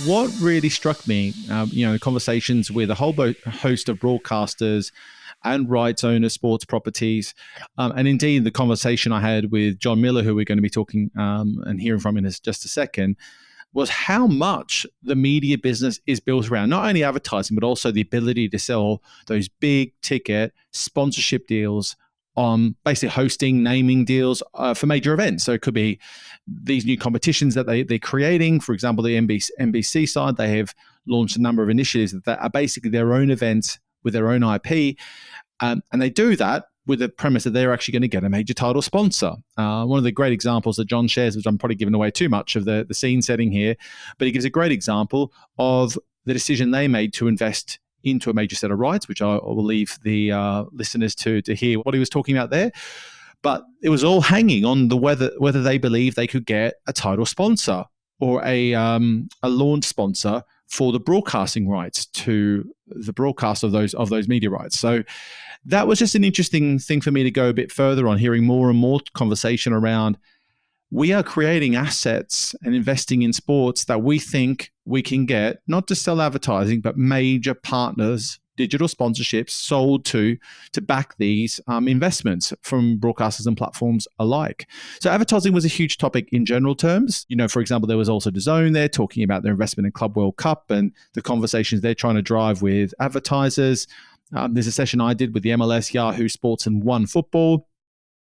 what really struck me, conversations with a whole host of broadcasters and rights owners, sports properties, and indeed the conversation I had with John Miller, who we're going to be talking and hearing from in just a second, was how much the media business is built around not only advertising, but also the ability to sell those big ticket sponsorship deals on basically hosting, naming deals for major events. So it could be these new competitions that they're creating. For example, the NBC side, they have launched a number of initiatives that are basically their own events with their own IP. And they do that with the premise that they're actually going to get a major title sponsor. One of the great examples that John shares, which I'm probably giving away too much of the scene setting here, but he gives a great example of the decision they made to invest into a major set of rights, which I will leave the listeners to hear what he was talking about there. But it was all hanging on the whether they believed they could get a title sponsor or a launch sponsor for the broadcasting rights to the broadcast of those media rights. So that was just an interesting thing for me to go a bit further on, hearing more and more conversation around we are creating assets and investing in sports that we think we can get, not to sell advertising, but major partners, digital sponsorships sold to back these investments from broadcasters and platforms alike. So advertising was a huge topic in general terms. For example, there was also DAZN there talking about their investment in Club World Cup and the conversations they're trying to drive with advertisers. There's a session I did with the MLS, Yahoo Sports, and One Football,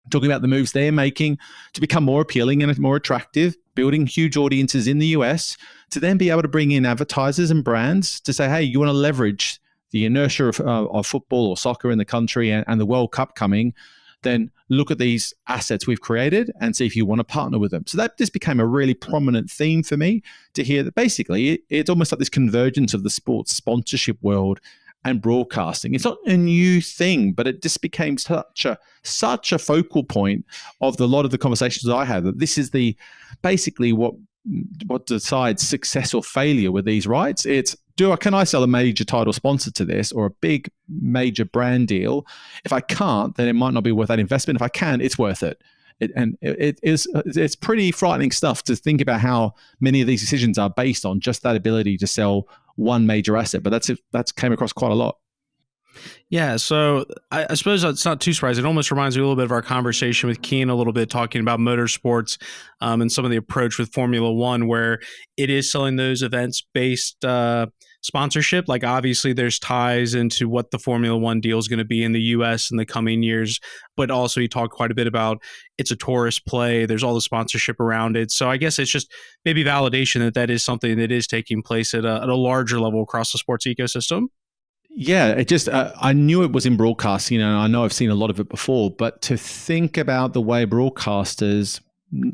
talking about the moves they're making to become more appealing and more attractive, building huge audiences in the US, to then be able to bring in advertisers and brands to say, hey, you want to leverage the inertia of football or soccer in the country and the World Cup coming, then look at these assets we've created and see if you want to partner with them. So that just became a really prominent theme for me to hear that basically it's almost like this convergence of the sports sponsorship world and broadcasting. It's not a new thing, but it just became such a focal point of a lot of the conversations I had, that this is basically what decides success or failure with these rights. It's, can I sell a major title sponsor to this or a big major brand deal? If I can't, then it might not be worth that investment. If I can, it's worth it. It's pretty frightening stuff to think about how many of these decisions are based on just that ability to sell one major asset. But that's came across quite a lot. Yeah, so I suppose it's not too surprising. It almost reminds me a little bit of our conversation with Keen a little bit, talking about motorsports and some of the approach with Formula One, where it is selling those events-based sponsorship. Like, obviously, there's ties into what the Formula One deal is going to be in the U.S. in the coming years, but also you talk quite a bit about it's a tourist play. There's all the sponsorship around it. So I guess it's just maybe validation that is something that is taking place at a larger level across the sports ecosystem. Yeah, it just, I knew it was in broadcasting, and I know I've seen a lot of it before, but to think about the way broadcasters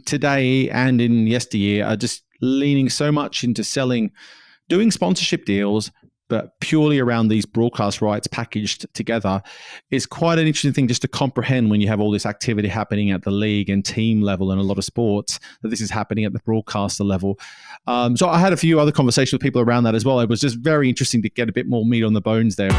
today and in yesteryear are just leaning so much into doing sponsorship deals, but purely around these broadcast rights packaged together, is quite an interesting thing just to comprehend when you have all this activity happening at the league and team level in a lot of sports, that this is happening at the broadcaster level. So I had a few other conversations with people around that as well. It was just very interesting to get a bit more meat on the bones there.